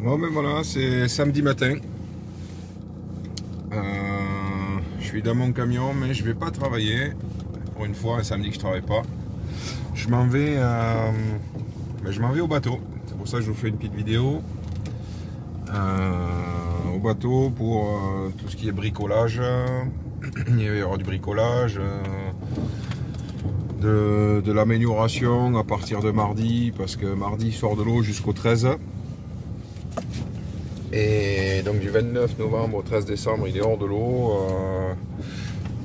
Bon ben voilà, c'est samedi matin. Je suis dans mon camion, mais je vais pas travailler. Pour une fois, un samedi que je travaille pas. Je m'en vais, au bateau. C'est pour ça que je vous fais une petite vidéo. Au bateau pour tout ce qui est bricolage. Il va y avoir du bricolage, de l'amélioration à partir de mardi, parce que mardi il sort de l'eau jusqu'au 13. Et donc du 29 novembre au 13 décembre, il est hors de l'eau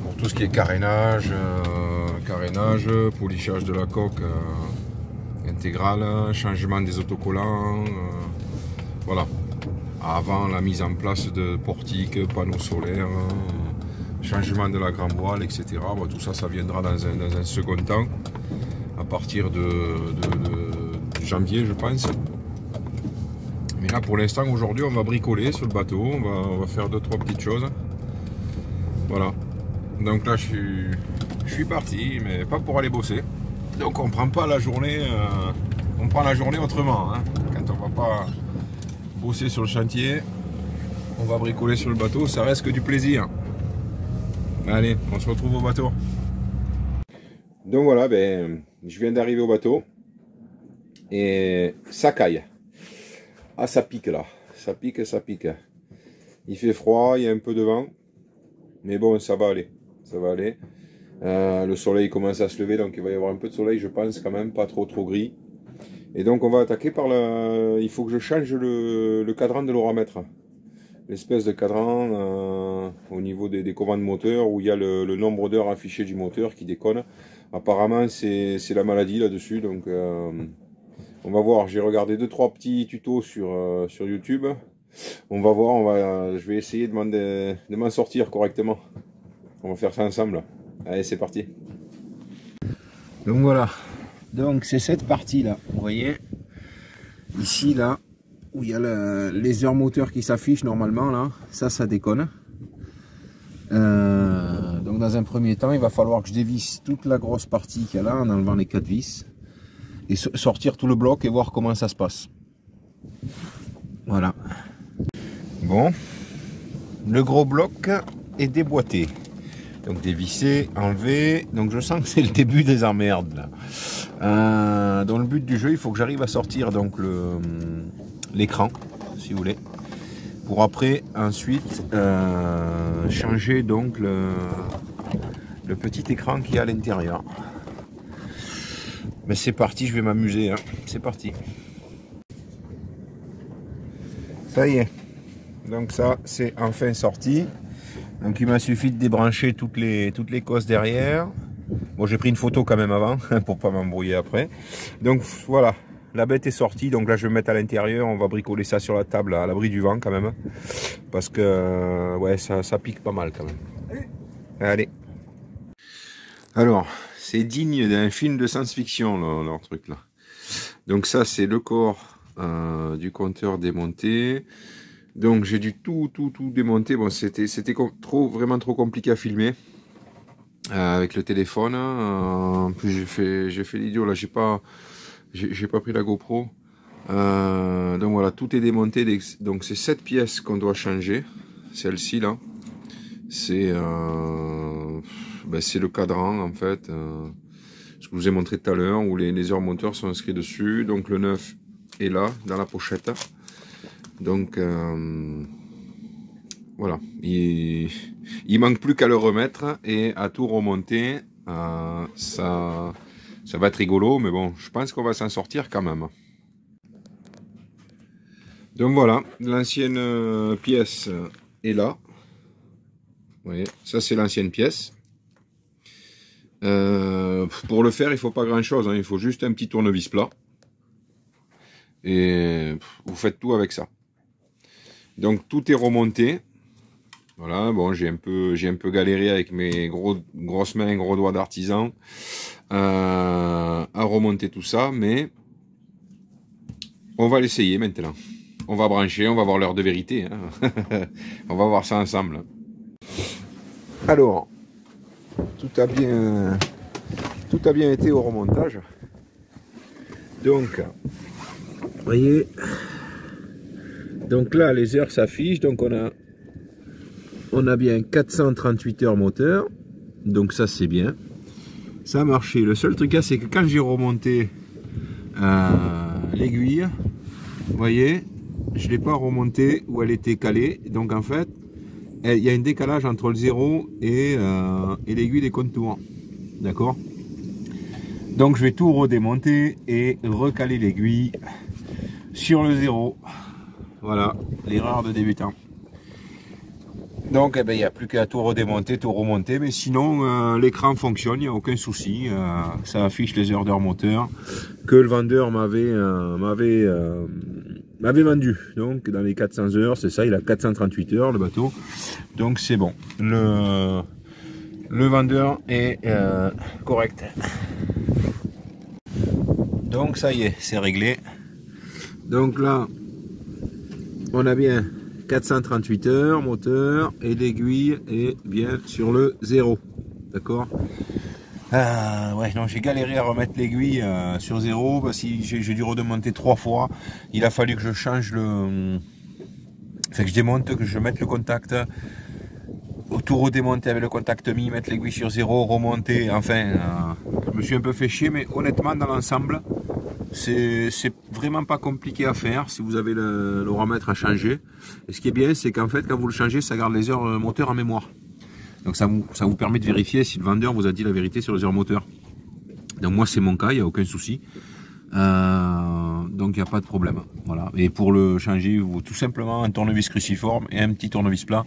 pour tout ce qui est carénage, polissage de la coque intégrale, changement des autocollants, voilà. Avant la mise en place de portiques, panneaux solaires, changement de la grand voile, etc. Bon, tout ça, ça viendra dans un second temps, à partir de janvier, je pense. Mais là, pour l'instant, aujourd'hui, on va bricoler sur le bateau. On va faire 2-3 petites choses. Voilà. Donc là, je suis parti, mais pas pour aller bosser. Donc on prend pas la journée, on prend la journée autrement. Hein. Quand on va pas bosser sur le chantier, on va bricoler sur le bateau. Ça reste que du plaisir. Allez, on se retrouve au bateau. Donc voilà, je viens d'arriver au bateau. Et ça caille. Ah, ça pique là, ça pique, ça pique. Il fait froid, il y a un peu de vent, mais bon, ça va aller, ça va aller. Le soleil commence à se lever, donc il va y avoir un peu de soleil, je pense, quand même, pas trop gris. Et donc on va attaquer par il faut que je change le cadran de l'oromètre. L'espèce de cadran au niveau des commandes moteur, où il y a le nombre d'heures affiché du moteur qui déconne. Apparemment, c'est la maladie là-dessus, donc... on va voir, j'ai regardé 2-3 petits tutos sur YouTube. On va voir, je vais essayer de m'en sortir correctement. On va faire ça ensemble. Allez, c'est parti. Donc voilà. Donc c'est cette partie-là, vous voyez. Ici, là, où il y a les heures moteurs qui s'affichent normalement, là. Ça déconne. Donc dans un premier temps, il va falloir que je dévisse toute la grosse partie qu'il y a là, en enlevant les 4 vis. Et sortir tout le bloc et voir comment ça se passe. Voilà. Bon, le gros bloc est déboîté. Donc dévissé, enlevé. Donc je sens que c'est le début des emmerdes là. Dans le but du jeu, il faut que j'arrive à sortir donc l'écran, si vous voulez, pour après ensuite changer donc le petit écran qui est à l'intérieur. Mais c'est parti, je vais m'amuser, hein. C'est parti. Ça y est. Donc ça, c'est enfin sorti. Donc il m'a suffi de débrancher toutes les cosses derrière. Bon, j'ai pris une photo quand même avant, pour pas m'embrouiller après. Donc voilà, la bête est sortie. Donc là, je vais me mettre à l'intérieur. On va bricoler ça sur la table, à l'abri du vent quand même. Parce que, ouais, ça pique pas mal quand même. Allez. Alors... c'est digne d'un film de science-fiction, leur truc là. Donc ça, c'est le corps du compteur démonté. Donc j'ai dû tout démonter. Bon, c'était vraiment trop compliqué à filmer avec le téléphone. En plus, j'ai fait l'idiot là. J'ai pas pris la GoPro. Donc voilà, tout est démonté. Donc c'est 7 pièces qu'on doit changer. Celle-ci là, c'est le cadran en fait, ce que je vous ai montré tout à l'heure, où les heures moteurs sont inscrits dessus. Donc le 9 est là dans la pochette. Donc voilà, il manque plus qu'à le remettre et à tout remonter. Ça va être rigolo, mais bon, je pense qu'on va s'en sortir quand même. Donc voilà, l'ancienne pièce est là. Vous voyez, ça c'est l'ancienne pièce. Pour le faire, il faut pas grand chose, hein. Il faut juste un petit tournevis plat. Et vous faites tout avec ça. Donc tout est remonté. Voilà, bon, j'ai un peu galéré avec mes grosses mains, gros doigts d'artisan à remonter tout ça, mais on va l'essayer maintenant. On va brancher, on va voir l'heure de vérité, hein. On va voir ça ensemble. Alors, tout a bien été au remontage. Donc, vous voyez, Donc là, les heures s'affichent. Donc on a bien 438 heures moteur. Donc ça, c'est bien. Ça a marché. Le seul truc, c'est que quand j'ai remonté l'aiguille, vous voyez, je ne l'ai pas remontée où elle était calée. Donc en fait, il y a un décalage entre le 0 et l'aiguille des contours. D'accord? Donc je vais tout redémonter et recaler l'aiguille sur le 0. Voilà, l'erreur de débutant. Donc il n'y a plus qu'à tout redémonter, tout remonter. Mais sinon, l'écran fonctionne, il n'y a aucun souci. Ça affiche les heures d'heure moteur que le vendeur m'avait vendu. Donc dans les 400 heures, c'est ça, il a 438 heures le bateau. Donc c'est bon. Le vendeur est correct. Donc ça y est, c'est réglé. Donc là, on a bien 438 heures moteur et l'aiguille est bien sur le 0. D'accord? Ouais, non, j'ai galéré à remettre l'aiguille sur 0 parce que j'ai dû redémonter 3 fois. Il a fallu que je change le... Enfin, que je démonte, que je mette le contact. Tout redémonter avec le contact mis, mettre l'aiguille sur 0, remonter. Enfin, je me suis un peu fait chier, mais honnêtement, dans l'ensemble, c'est vraiment pas compliqué à faire si vous avez l'horomètre à changer. Et ce qui est bien, c'est qu'en fait, quand vous le changez, ça garde les heures moteur en mémoire. Donc ça vous permet de vérifier si le vendeur vous a dit la vérité sur les heures moteur. Donc moi, c'est mon cas, il n'y a aucun souci. Donc il n'y a pas de problème. Voilà. Et pour le changer, vous tout simplement un tournevis cruciforme et un petit tournevis plat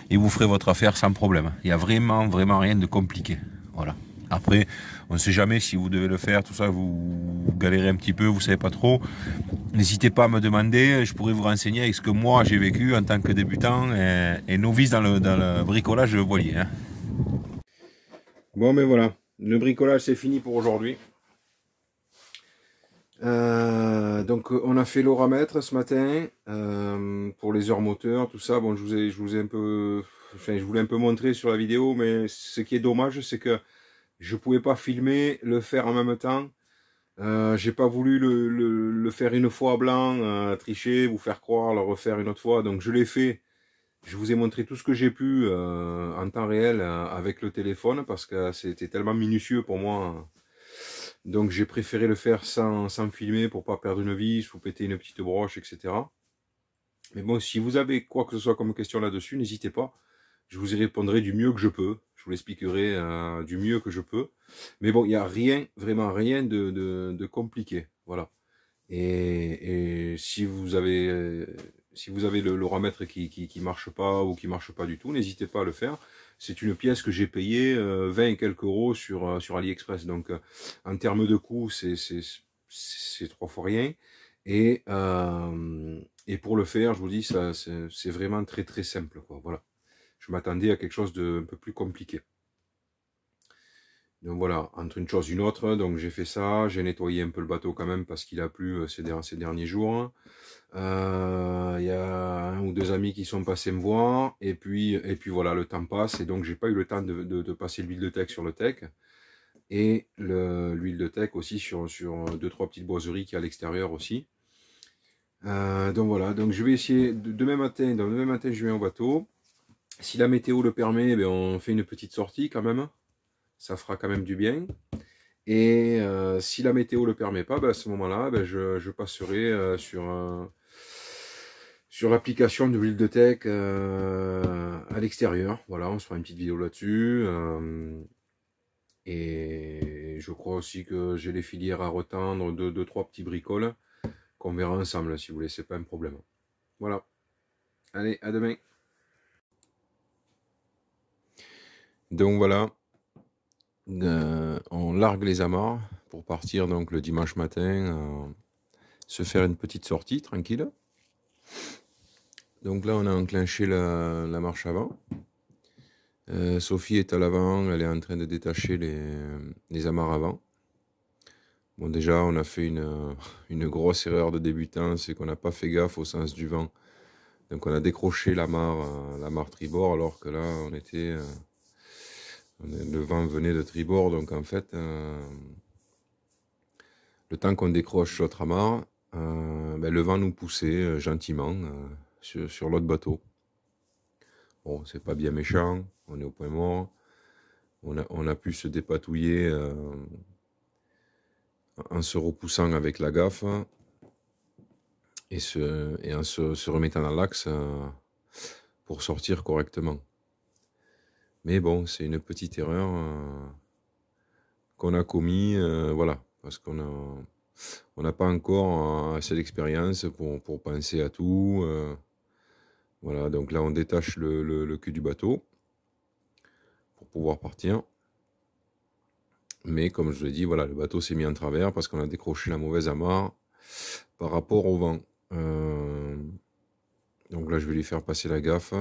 et vous ferez votre affaire sans problème. Il n'y a vraiment rien de compliqué. Voilà. Après, on ne sait jamais si vous devez le faire, tout ça, vous galérez un petit peu, vous ne savez pas trop. N'hésitez pas à me demander, je pourrais vous renseigner avec ce que moi j'ai vécu en tant que débutant et novice dans le bricolage voilier. Hein. Bon, mais voilà, le bricolage c'est fini pour aujourd'hui. Donc on a fait l'horomètre ce matin pour les heures moteurs, tout ça. Bon, je vous ai un peu, enfin, je voulais un peu montrer sur la vidéo, mais ce qui est dommage, c'est que je pouvais pas filmer, le faire en même temps. J'ai pas voulu le faire une fois à blanc, tricher, vous faire croire, le refaire une autre fois. Donc je l'ai fait. Je vous ai montré tout ce que j'ai pu en temps réel avec le téléphone parce que c'était tellement minutieux pour moi. Donc j'ai préféré le faire sans filmer pour pas perdre une vis ou péter une petite broche, etc. Mais bon, si vous avez quoi que ce soit comme question là-dessus, n'hésitez pas. Je vous y répondrai du mieux que je peux. Je vous l'expliquerai du mieux que je peux. Mais bon, il n'y a rien, vraiment rien de compliqué. Voilà. Et si vous avez l'horomètre qui marche pas ou qui marche pas du tout, n'hésitez pas à le faire. C'est une pièce que j'ai payée 20 et quelques euros sur AliExpress. Donc en termes de coût, c'est 3 fois rien. Et pour le faire, je vous dis, c'est vraiment très simple, quoi. Voilà. Je m'attendais à quelque chose de un peu plus compliqué. Donc voilà, entre une chose et une autre, donc j'ai fait ça, j'ai nettoyé un peu le bateau quand même parce qu'il a plu ces derniers jours. Il y a un ou deux amis qui sont passés me voir, et puis voilà, le temps passe, et donc j'ai pas eu le temps de passer l'huile de teck sur le teck, et l'huile de teck aussi sur 2-3 petites boiseries qui y a à l'extérieur aussi. Donc voilà, donc je vais essayer, demain matin je viens au bateau. Si la météo le permet, ben on fait une petite sortie quand même. Ça fera quand même du bien. Et si la météo le permet pas, ben à ce moment-là, ben je passerai sur l'application de l'huile de teck à l'extérieur. Voilà, on se fera une petite vidéo là-dessus. Et je crois aussi que j'ai les filières à retendre, 2-3 petits bricoles qu'on verra ensemble si vous voulez, c'est pas un problème. Voilà. Allez, à demain. Donc voilà, on largue les amarres pour partir donc le dimanche matin, se faire une petite sortie tranquille. Donc là on a enclenché la marche avant. Sophie est à l'avant, elle est en train de détacher les amarres avant. Bon, déjà on a fait une grosse erreur de débutant, c'est qu'on n'a pas fait gaffe au sens du vent. Donc on a décroché l'amarre tribord alors que là on était... le vent venait de tribord, donc en fait, le temps qu'on décroche l'autre amarre, ben, le vent nous poussait gentiment. sur l'autre bateau. Bon, c'est pas bien méchant, on est au point mort. On a pu se dépatouiller en se repoussant avec la gaffe et en se remettant dans l'axe pour sortir correctement. Mais bon, c'est une petite erreur qu'on a commis, voilà, parce qu'on n'a pas encore assez d'expérience pour penser à tout. Voilà, donc là on détache le cul du bateau pour pouvoir partir. Mais comme je vous l'ai dit, voilà, le bateau s'est mis en travers parce qu'on a décroché la mauvaise amarre par rapport au vent. Donc là je vais lui faire passer la gaffe.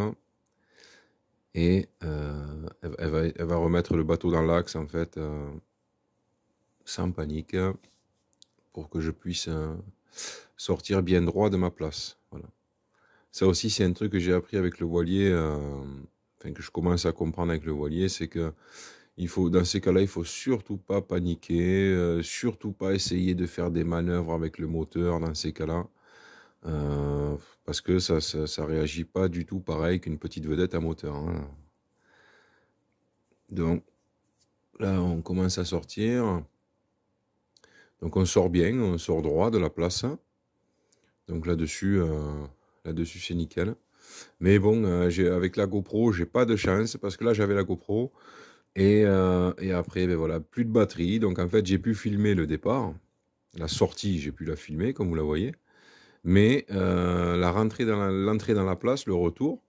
Et elle va remettre le bateau dans l'axe en fait, sans panique, pour que je puisse sortir bien droit de ma place. Voilà. Ça aussi c'est un truc que j'ai appris avec le voilier, enfin que je commence à comprendre avec le voilier, c'est que dans ces cas-là, il faut surtout pas paniquer, surtout pas essayer de faire des manœuvres avec le moteur dans ces cas-là. Parce que ça réagit pas du tout pareil qu'une petite vedette à moteur. Hein. Donc là, on commence à sortir. Donc on sort bien, on sort droit de la place. Donc là-dessus, c'est nickel. Mais bon, avec la GoPro, j'ai pas de chance parce que là, j'avais la GoPro. Et après, ben voilà, plus de batterie. Donc en fait, j'ai pu filmer le départ. La sortie, j'ai pu la filmer, comme vous la voyez. Mais l'entrée dans la place, le retour,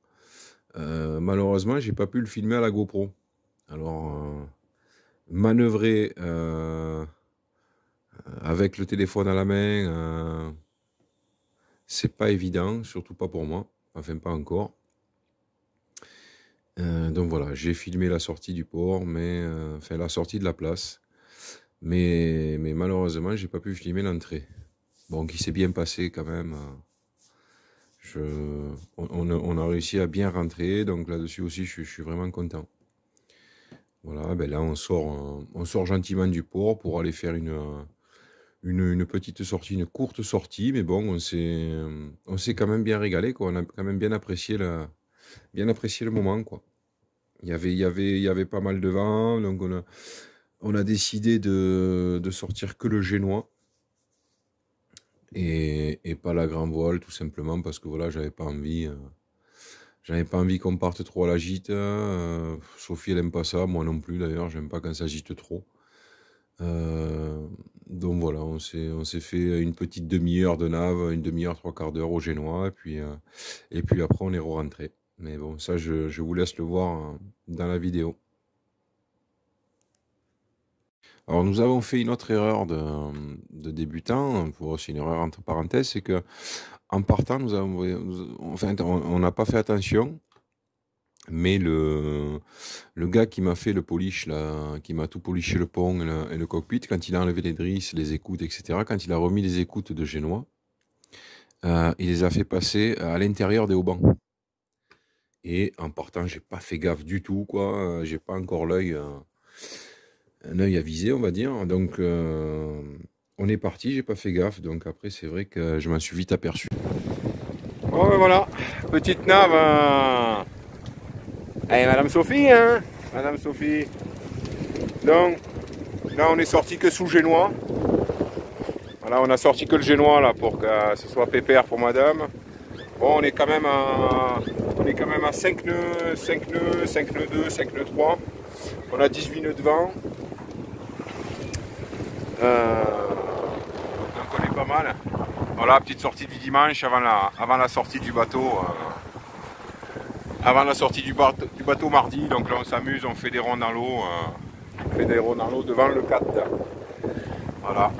malheureusement, j'ai pas pu le filmer à la GoPro. Alors, manœuvrer avec le téléphone à la main, c'est pas évident, surtout pas pour moi. Enfin, pas encore. Donc voilà, j'ai filmé la sortie du port, enfin la sortie de la place. Mais malheureusement, j'ai pas pu filmer l'entrée. Bon, qui s'est bien passé quand même. On a réussi à bien rentrer, donc là-dessus aussi, je suis vraiment content. Voilà, ben là, on sort gentiment du port pour aller faire une petite sortie, une courte sortie, mais bon, on s'est quand même bien régalé, quoi. On a quand même bien apprécié le moment, quoi. Il y avait pas mal de vent, donc on a décidé de sortir que le génois. Et pas la grand voile, tout simplement parce que voilà, j'avais pas envie qu'on parte trop à la gîte. Sophie elle aime pas ça, moi non plus d'ailleurs, j'aime pas quand ça gîte trop. Donc voilà, on s'est fait une petite demi-heure de nave, une demi-heure, trois quarts d'heure au génois, et puis après on est rentré. Mais bon, ça je vous laisse le voir dans la vidéo. Alors nous avons fait une autre erreur de débutant, pour aussi une erreur entre parenthèses, c'est que en partant, on n'a pas fait attention, mais le gars qui m'a fait le polish, là, qui m'a tout poliché le pont et le cockpit, quand il a enlevé les drisses, les écoutes, etc., quand il a remis les écoutes de génois, il les a fait passer à l'intérieur des haubans. Et en partant, j'ai pas fait gaffe du tout, quoi. J'ai pas encore un œil à viser, on va dire. Donc, on est parti, j'ai pas fait gaffe. Donc après, c'est vrai que je m'en suis vite aperçu. Bon, ben voilà, petite nave. Allez, Madame Sophie, hein, Madame Sophie. Donc, là, on est sorti que sous génois. Voilà, on a sorti que le génois, là, pour que ce soit pépère pour Madame. Bon, on est quand même à 5 nœuds, 5 nœuds, 5 nœuds 2, 5 nœuds 3. On a 18 nœuds de vent. Donc on est pas mal. Voilà, petite sortie du dimanche avant la sortie du bateau. Avant la sortie du bateau mardi. Donc là on s'amuse, on fait des ronds dans l'eau. On fait des ronds dans l'eau devant le 4. Voilà.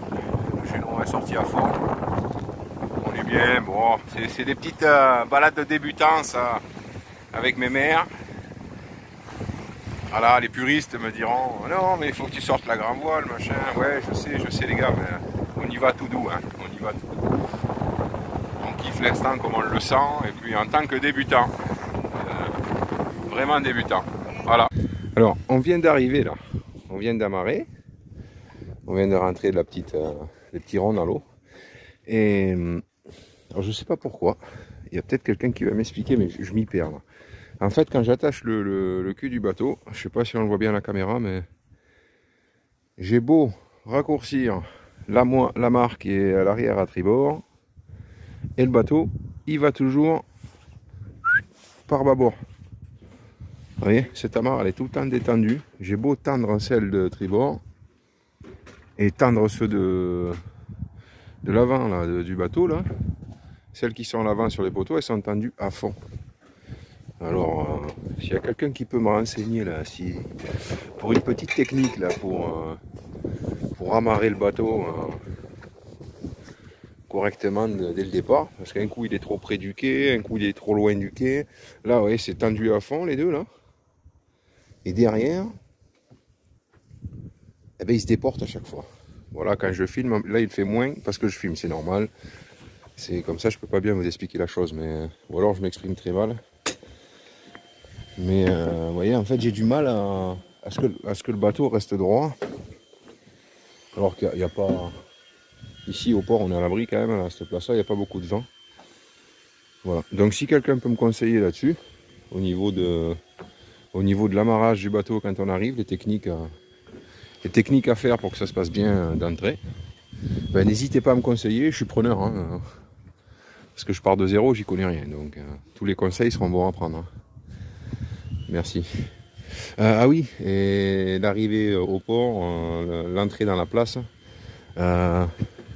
Le génois est sorti à fond. On est bien. Bon, c'est des petites balades de débutants ça, avec mes mères. Voilà, les puristes me diront non mais il faut que tu sortes la grand voile, machin. Ouais, je sais les gars, mais on y va tout doux, hein. On y va tout doux. On kiffe l'instant comme on le sent, et puis en tant que débutant, vraiment débutant. Voilà. Alors, on vient d'arriver là, on vient d'amarrer, on vient de rentrer de des petits ronds dans l'eau. Et Alors je sais pas pourquoi. Il y a peut-être quelqu'un qui va m'expliquer, mais je m'y perds là. En fait, quand j'attache le cul du bateau, je sais pas si on le voit bien à la caméra, mais j'ai beau raccourcir la marque qui est à l'arrière à tribord, et le bateau, il va toujours par bâbord. Vous voyez, cette amarre, elle est tout le temps détendue. J'ai beau tendre celle de tribord et tendre ceux de l'avant là, du bateau là. Celles qui sont à l'avant sur les poteaux, elles sont tendues à fond. Alors, s'il y a quelqu'un qui peut me renseigner là, si pour une petite technique là, pour amarrer le bateau correctement dès le départ, parce qu'un coup il est trop près du quai, un coup il est trop loin du quai. Là, ouais, c'est tendu à fond les deux là. Et derrière, eh ben, il se déporte à chaque fois. Voilà, quand je filme, là il fait moins parce que je filme, c'est normal. C'est comme ça, je peux pas bien vous expliquer la chose, mais ou alors je m'exprime très mal. Mais vous voyez, en fait, j'ai du mal à ce que le bateau reste droit. Alors qu'il n'y a pas... Ici, au port, on est à l'abri quand même, à cette place-là, il n'y a pas beaucoup de vent. Voilà. Donc si quelqu'un peut me conseiller là-dessus, au niveau de l'amarrage du bateau quand on arrive, les techniques à faire pour que ça se passe bien d'entrée, ben, n'hésitez pas à me conseiller, je suis preneur. Hein, parce que je pars de zéro, j'y connais rien. Donc tous les conseils seront bons à prendre. Hein. Merci. Ah oui, et l'arrivée au port, l'entrée dans la place,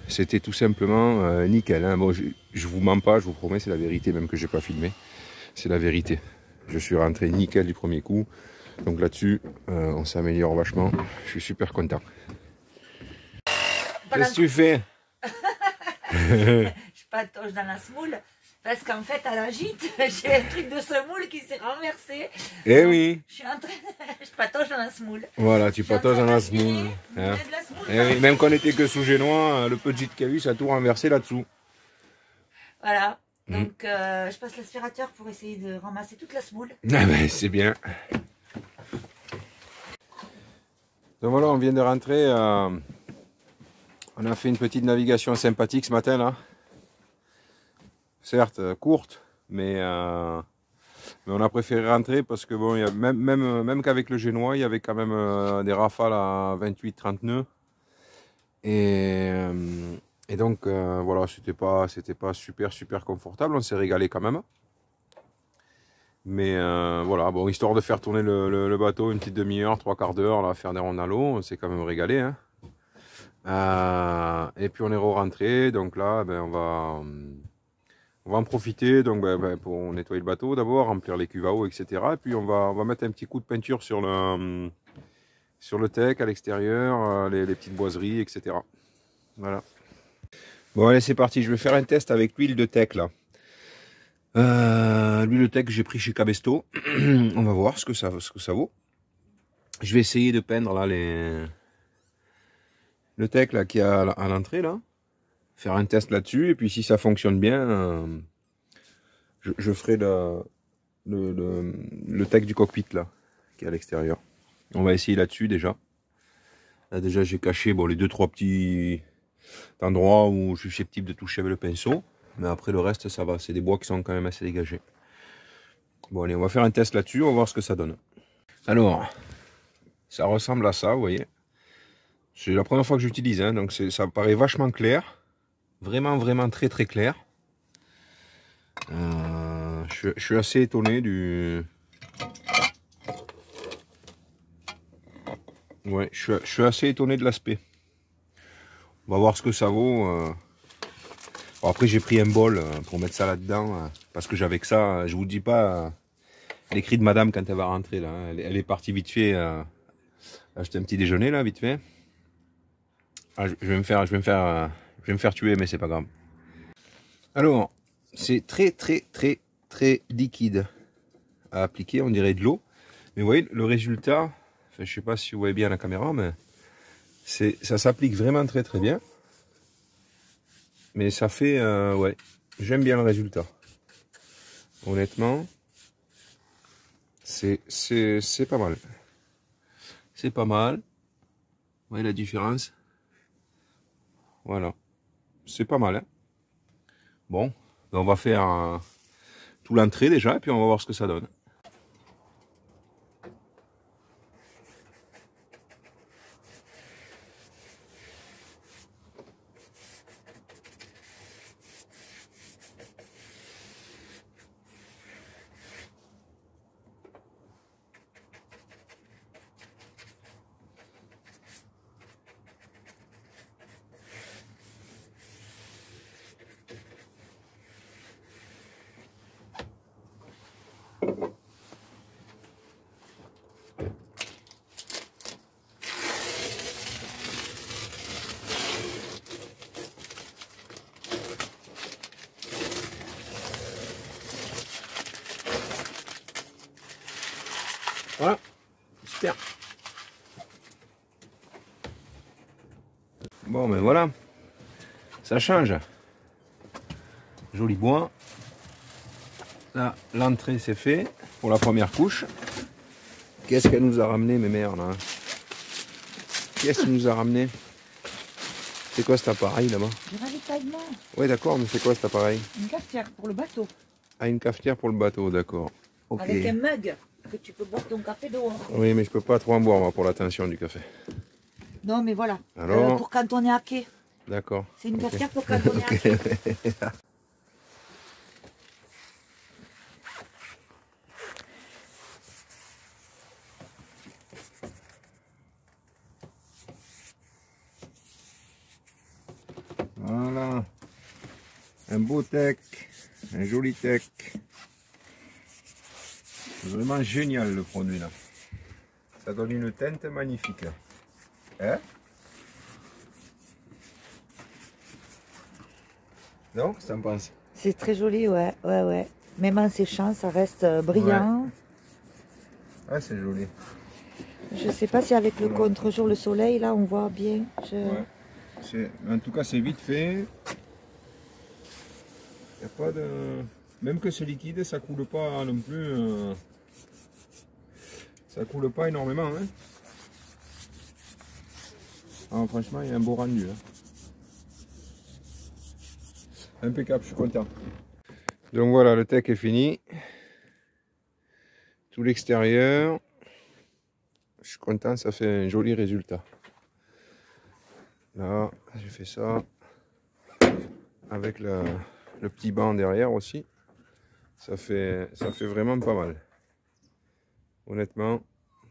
c'était tout simplement nickel. Hein. Bon, je vous mens pas, je vous promets, c'est la vérité, même que j'ai pas filmé. C'est la vérité. Je suis rentré nickel du premier coup. Donc là-dessus, on s'améliore vachement. Je suis super content. Qu'est-ce que tu fais? Je patauge dans la semoule. Parce qu'en fait, à la gîte, j'ai un truc de semoule qui s'est renversé. Eh oui. Je suis en train je patauge dans la semoule. Voilà, tu patauges dans la semoule. Hein. Eh oui, même quand on était que sous Génois, le peu de gîte qu'il y a eu, ça a tout renversé là-dessous. Voilà. Donc, je passe l'aspirateur pour essayer de ramasser toute la semoule. Ah ben, c'est bien. Donc voilà, on vient de rentrer. On a fait une petite navigation sympathique ce matin là. Certes courte, mais on a préféré rentrer parce que bon, même qu'avec le Génois, il y avait quand même des rafales à 28-30 nœuds. Et donc voilà, c'était pas super confortable, on s'est régalé quand même. Mais voilà, bon, histoire de faire tourner le bateau une petite demi-heure, 3/4 d'heure, là, faire des rondes à l'eau, on s'est quand même régalé. Hein. Et puis on est re-rentré, donc là, ben, on va en profiter donc, pour nettoyer le bateau d'abord, remplir les cuves à eau, etc. Et puis on va mettre un petit coup de peinture sur le deck à l'extérieur, les petites boiseries, etc. Voilà. Bon allez, c'est parti, je vais faire un test avec l'huile de teck là. L'huile de teck que j'ai pris chez Cabesto. On va voir ce que ça vaut. Je vais essayer de peindre là le teck là qui est à l'entrée là. Faire un test là-dessus et puis si ça fonctionne bien, je ferai le teck du cockpit là qui est à l'extérieur. On va essayer là-dessus déjà. Là déjà j'ai caché bon, les 2-3 petits endroits où je suis susceptible de toucher avec le pinceau. Mais après le reste ça va, c'est des bois qui sont quand même assez dégagés. Bon allez, on va faire un test là-dessus, on va voir ce que ça donne. Alors, ça ressemble à ça, vous voyez. C'est la première fois que j'utilise, hein, donc ça paraît vachement clair. Vraiment très clair. Je suis assez étonné du... Ouais, je suis assez étonné de l'aspect. On va voir ce que ça vaut. Bon, après j'ai pris un bol pour mettre ça là-dedans. Parce que j'avais que ça, je vous dis pas les cris de madame quand elle va rentrer là. Elle est partie vite fait acheter un petit déjeuner là, vite fait. Ah, je vais me faire tuer, mais c'est pas grave. Alors, c'est très liquide à appliquer, on dirait de l'eau. Mais vous voyez, le résultat, enfin, je sais pas si vous voyez bien à la caméra, mais ça s'applique vraiment très bien. Mais ça fait, ouais, j'aime bien le résultat. Honnêtement, c'est pas mal. C'est pas mal. Vous voyez la différence? Voilà. C'est pas mal, hein. Bon, Donc on va faire tout l'entrée déjà et puis on va voir ce que ça donne. Voilà, super. Bon ben voilà, ça change. Joli bois. Là, l'entrée c'est fait pour la première couche. Qu'est-ce qu'elle nous a ramené mes mères là? Qu'est-ce qu'elle nous a ramené? C'est quoi cet appareil là-bas? Du ravitaillement. Oui d'accord, mais c'est quoi cet appareil? Une cafetière pour le bateau. Ah, une cafetière pour le bateau, d'accord. Ok. Avec un mug que tu peux boire ton café dehors. Oui, mais je peux pas trop en boire moi, pour la tension du café. Non, mais voilà. Alors pour quand on est à quai. D'accord. C'est une cafetière pour quand on est à quai. Voilà. Un beau tech, un joli tech. C'est vraiment génial le produit là. Ça donne une teinte magnifique. Hein? Non, qu'est-ce que t'en penses? C'est très joli, ouais, ouais, ouais. Même en séchant, ça reste brillant. Ouais. Ah, c'est joli. Je sais pas si avec le contre-jour, le soleil, là, on voit bien. Ouais. En tout cas, c'est vite fait. Y a pas de... Même que c'est liquide, ça coule pas non plus. Ça coule pas énormément. Hein. Ah, franchement, il y a un beau rendu. Hein. Impeccable, je suis content. Donc voilà, le tech est fini. Tout l'extérieur. Je suis content, ça fait un joli résultat. Là, j'ai fait ça. Avec le petit banc derrière aussi. Ça fait vraiment pas mal. Honnêtement,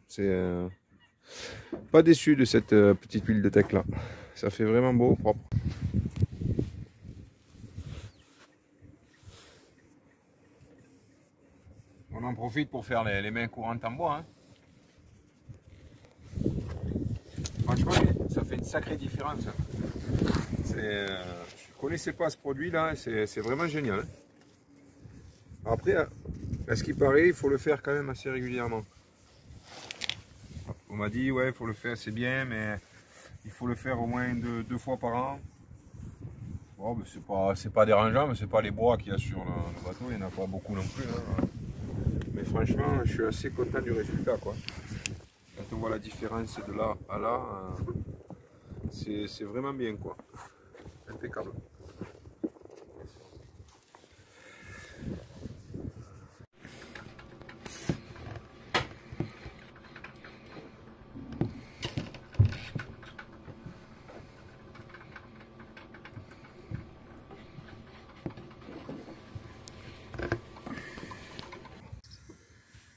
c'est pas déçu de cette petite huile de tech là. Ça fait vraiment beau, propre. On en profite pour faire les mains courantes en bois. Hein. Franchement, ça fait une sacrée différence. Je ne connaissais pas ce produit là, c'est vraiment génial. Après, à ce qui paraît, il faut le faire quand même assez régulièrement. On m'a dit, ouais, il faut le faire, c'est bien, mais il faut le faire au moins deux fois par an. Bon, c'est pas dérangeant, mais c'est pas les bois qu'il y a sur le bateau, il n'y en a pas beaucoup non plus. Hein. Mais franchement, je suis assez content du résultat, quoi. Quand on voit la différence de là à là, c'est vraiment bien, quoi. Impeccable.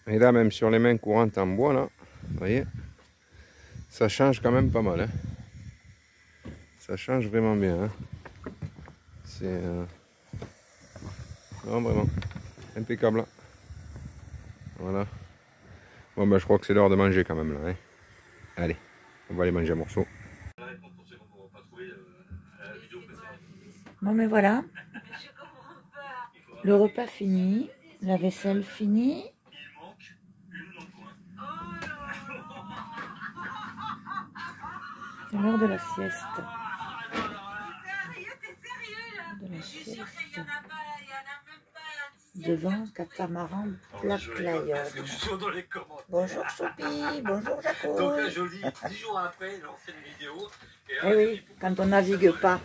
Et là, même sur les mains courantes en bois, là, vous voyez, ça change quand même pas mal. Hein. Ça change vraiment bien. Hein. C'est non, vraiment impeccable. Voilà. Bon, ben, je crois que c'est l'heure de manger quand même là. Hein. Allez, on va aller manger un morceau. Bon, mais voilà. Le repas fini. La vaisselle finie. C'est l'heure de la sieste. De la sieste. Devant catamaran Black Lion. Bonjour Choupi, bonjour Jaco. Donc là, je lis 10 jours après, lancer une vidéo. Eh oui, quand on navigue pas.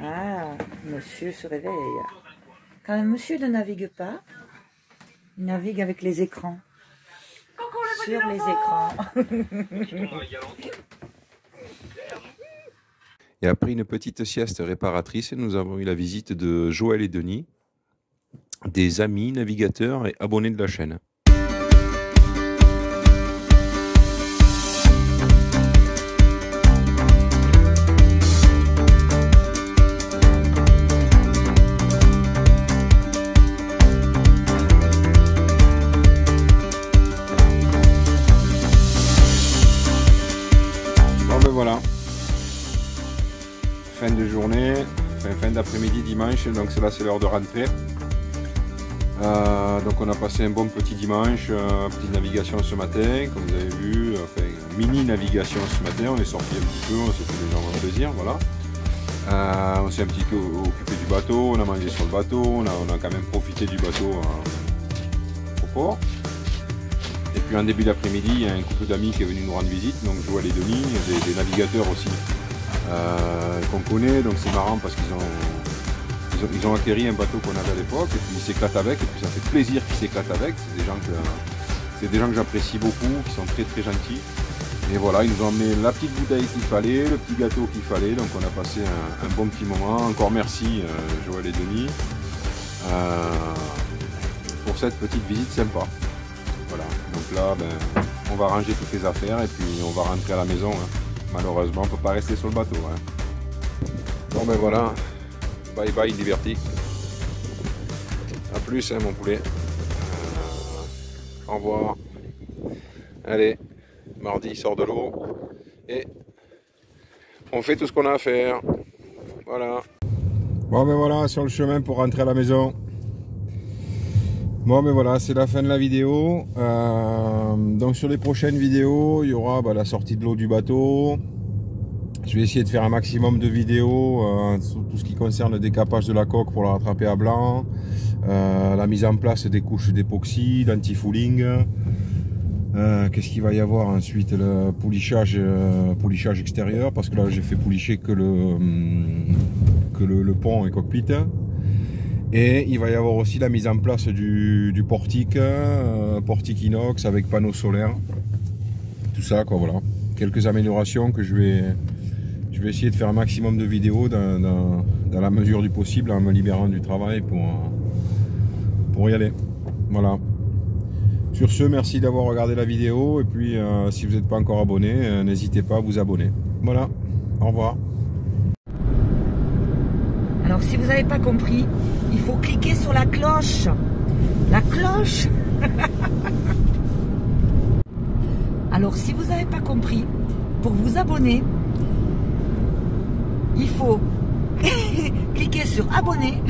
Ah, monsieur se réveille. Quand un monsieur ne navigue pas, il navigue avec les écrans. Sur les écrans. Et après une petite sieste réparatrice, nous avons eu la visite de Joël et Denis, des amis navigateurs et abonnés de la chaîne. Bon ben voilà. Fin de journée, fin d'après-midi dimanche, donc là c'est l'heure de rentrer. Donc on a passé un bon petit dimanche, petite navigation ce matin, comme vous avez vu, enfin mini navigation ce matin, on est sorti un petit peu, on s'est fait légèrement plaisir, voilà. On s'est un petit peu occupé du bateau, on a mangé sur le bateau, on a quand même profité du bateau au port. Et puis en début d'après-midi, il y a un couple d'amis qui est venu nous rendre visite, donc Joël et Denis, des navigateurs aussi. Qu'on connaît, donc c'est marrant parce qu'ils ont acquéri un bateau qu'on avait à l'époque et puis ils s'éclatent avec, et puis ça fait plaisir qu'ils s'éclatent avec. C'est des gens que j'apprécie beaucoup, qui sont très très gentils, et voilà, ils nous ont emmené la petite bouteille qu'il fallait, le petit gâteau qu'il fallait, donc on a passé un bon petit moment. Encore merci Joël et Denis pour cette petite visite sympa. Voilà, donc là on va ranger toutes les affaires et puis on va rentrer à la maison, hein. Malheureusement, on ne peut pas rester sur le bateau. Hein. Bon ben voilà, bye bye Liberty. A plus hein, mon poulet. Au revoir. Allez, mardi il sort de l'eau et on fait tout ce qu'on a à faire. Voilà. Bon ben voilà, sur le chemin pour rentrer à la maison. Bon ben voilà, c'est la fin de la vidéo. Donc sur les prochaines vidéos, il y aura la sortie de l'eau du bateau. Je vais essayer de faire un maximum de vidéos sur tout ce qui concerne le décapage de la coque pour la rattraper à blanc, la mise en place des couches d'époxy, d'anti-fouling. Qu'est-ce qu'il va y avoir ensuite? Le poulissage extérieur, parce que là j'ai fait poulicher que le pont et cockpit. Et il va y avoir aussi la mise en place du portique, portique inox avec panneaux solaires. Tout ça quoi, voilà. Quelques améliorations que je vais essayer de faire un maximum de vidéos dans la mesure du possible, en me libérant du travail pour y aller. Voilà. Sur ce, merci d'avoir regardé la vidéo, et puis si vous n'êtes pas encore abonné, n'hésitez pas à vous abonner. Voilà, au revoir. Alors si vous n'avez pas compris, il faut cliquer sur la cloche. La cloche. Alors si vous n'avez pas compris, pour vous abonner, il faut cliquer sur abonner.